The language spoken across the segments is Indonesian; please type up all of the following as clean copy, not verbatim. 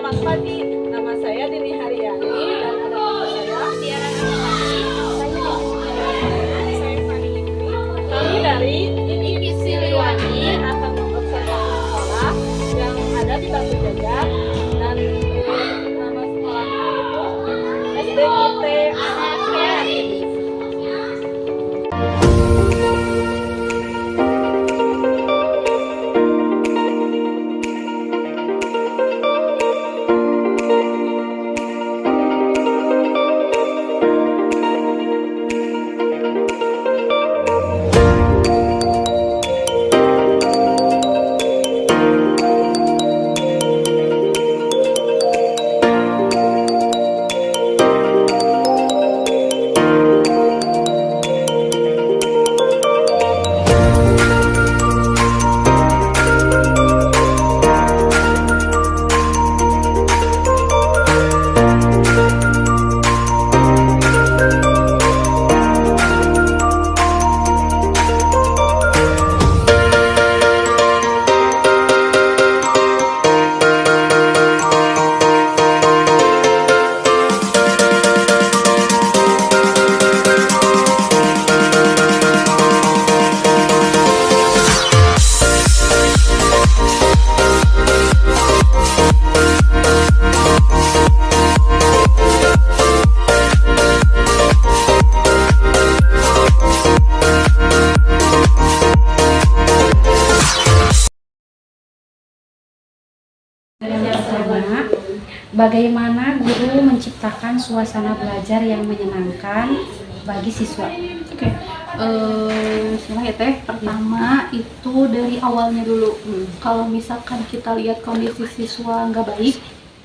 selamat pagi. Nama saya Dini Haryani dan ada teman saya Tiara Nurmawati. Saya Fani Fikri. Kami dari Divisi Liwani akan mengobservasi sekolah yang ada di Batu Jajar dan nama sekolahnya itu SDIT Anak Kreatif. Yang pertama, bagaimana guru menciptakan suasana belajar yang menyenangkan bagi siswa? Oke, ya Teh. Pertama itu dari awalnya dulu. Kalau misalkan kita lihat kondisi siswa nggak baik,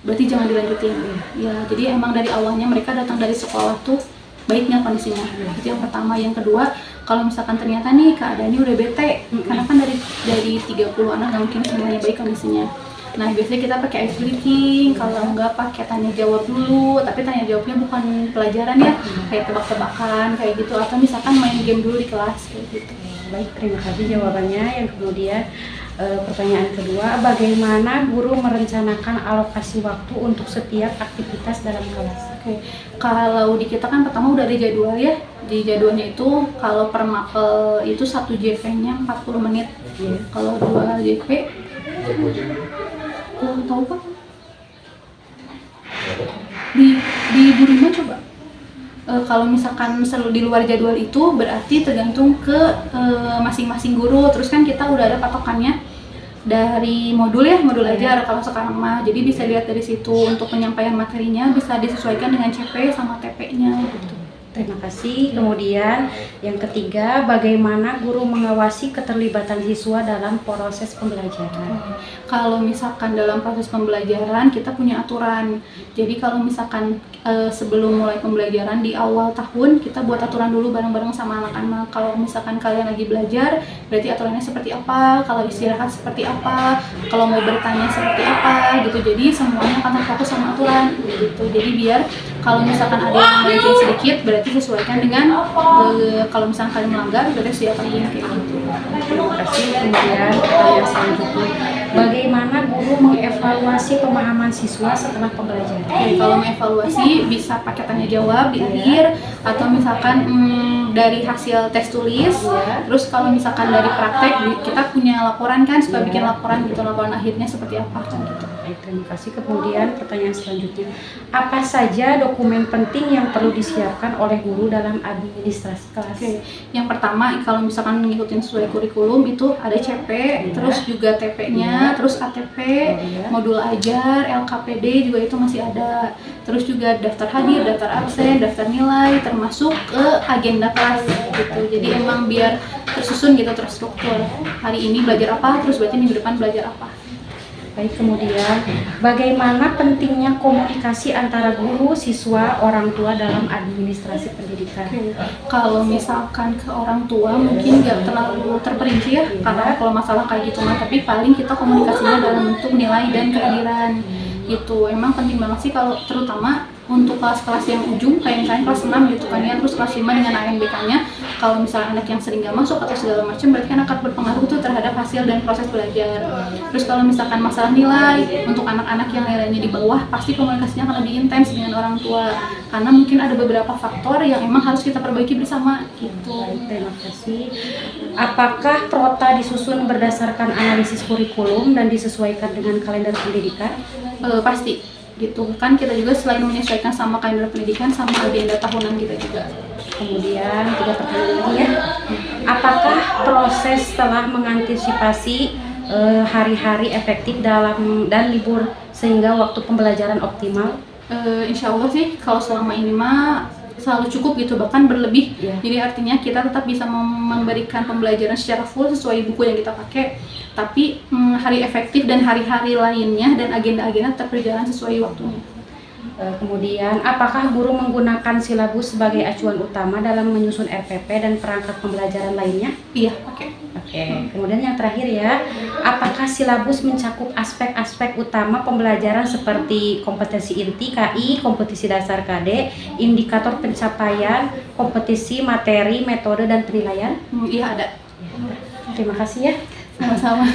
berarti jangan dilanjutin. Ya, jadi emang dari awalnya mereka datang dari sekolah tuh baiknya kondisinya. Itu yang pertama. Yang kedua, kalau misalkan ternyata nih keadaannya udah bete, karena kan dari 30 anak nggak mungkin semuanya baik kondisinya. Nah, biasanya kita pakai ice breaking, kalau nggak pakai tanya jawab dulu, tapi tanya jawabnya bukan pelajaran ya, kayak tebak-tebakan kayak gitu, atau misalkan main game dulu di kelas kayak gitu. Baik, terima kasih jawabannya. Yang kemudian pertanyaan kedua, bagaimana guru merencanakan alokasi waktu untuk setiap aktivitas dalam kelas? Oke, kalau di kita kan pertama udah ada jadwal ya. Di jadwalnya itu kalau per mapel itu 1 JP-nya 40 menit. Kalau 2 JP tahu Pak? Di Burima coba. Kalau misalkan di luar jadwal itu berarti tergantung ke masing-masing guru. Terus kan kita udah ada patokannya dari modul ajar kalau sekarang mah. Jadi bisa lihat dari situ untuk penyampaian materinya bisa disesuaikan dengan CP sama TP-nya gitu. Terima kasih. Kemudian yang ketiga, bagaimana guru mengawasi keterlibatan siswa dalam proses pembelajaran? Kalau misalkan dalam proses pembelajaran kita punya aturan. Jadi kalau misalkan sebelum mulai pembelajaran di awal tahun kita buat aturan dulu bareng-bareng sama anak-anak. Kalau misalkan kalian lagi belajar, berarti aturannya seperti apa? Kalau istirahat seperti apa? Kalau mau bertanya seperti apa? Gitu. Jadi semuanya akan terfokus sama aturan. Gitu. Jadi biar kalau misalkan ada yang melenceng sedikit, berarti sesuaikan dengan kalau misalkan kalian melanggar, berarti siapin kayak gitu. Terima kasih. Kemudian pertanyaan selanjutnya, bagaimana guru mengevaluasi pemahaman siswa setelah pembelajaran? Oke, kalau mengevaluasi bisa pakai tanya jawab di akhir, atau misalkan dari hasil tes tulis. Terus kalau misalkan dari praktek kita punya laporan kan, suka bikin laporan gitu, laporan akhirnya seperti apa gitu. Baik, terima kasih. Kemudian pertanyaan selanjutnya, apa saja dokumen penting yang perlu disiapkan oleh guru dalam administrasi kelas? Oke, yang pertama kalau misalkan mengikuti sesuai kurikulum itu ada CP, terus juga TP-nya, terus ATP, modul ajar, LKPD juga itu masih ada. Terus juga daftar hadir, daftar absen, daftar nilai, termasuk agenda kelas gitu. Jadi emang biar tersusun gitu, terstruktur. Hari ini belajar apa, terus berarti minggu depan belajar apa. Baik, kemudian bagaimana pentingnya komunikasi antara guru, siswa, orang tua dalam administrasi pendidikan? Kalau misalkan ke orang tua mungkin nggak terlalu terperinci ya, karena kalau masalah kayak gitu mah, tapi paling kita komunikasinya dalam bentuk nilai dan kehadiran gitu. Emang penting banget sih kalau terutama untuk kelas-kelas yang ujung kayak misalnya kelas 6 gitu kan ya, terus kelas 5 dengan ANBK-nya. Kalau misalnya anak yang sering nggak masuk atau segala macam, berarti kan akan berpengaruh tuh terhadap hasil dan proses belajar. Terus kalau misalkan masalah nilai, untuk anak-anak yang nilainya di bawah, pasti komunikasinya akan lebih intens dengan orang tua. Karena mungkin ada beberapa faktor yang emang harus kita perbaiki bersama gitu. Baik, terima kasih. Apakah Prota disusun berdasarkan analisis kurikulum dan disesuaikan dengan kalender pendidikan? Pasti gitu kan, kita juga selain menyesuaikan sama kalender pendidikan sama agenda tahunan kita juga. Kemudian 3 pertanyaan lagi ya. Apakah proses telah mengantisipasi hari-hari efektif dan libur sehingga waktu pembelajaran optimal? Insya Allah sih kalau selama ini mah selalu cukup gitu, bahkan berlebih. Iya. Jadi artinya kita tetap bisa memberikan pembelajaran secara full sesuai buku yang kita pakai, tapi hari efektif dan hari-hari lainnya dan agenda-agenda tetap berjalan sesuai waktunya. Kemudian, apakah guru menggunakan silabus sebagai acuan utama dalam menyusun RPP dan perangkat pembelajaran lainnya? Iya, oke. Oke, kemudian yang terakhir ya, apakah silabus mencakup aspek-aspek utama pembelajaran seperti kompetensi inti KI, kompetisi dasar KD, indikator pencapaian, kompetisi, materi, metode, dan penilaian? Iya ada. Terima kasih ya. Sama-sama.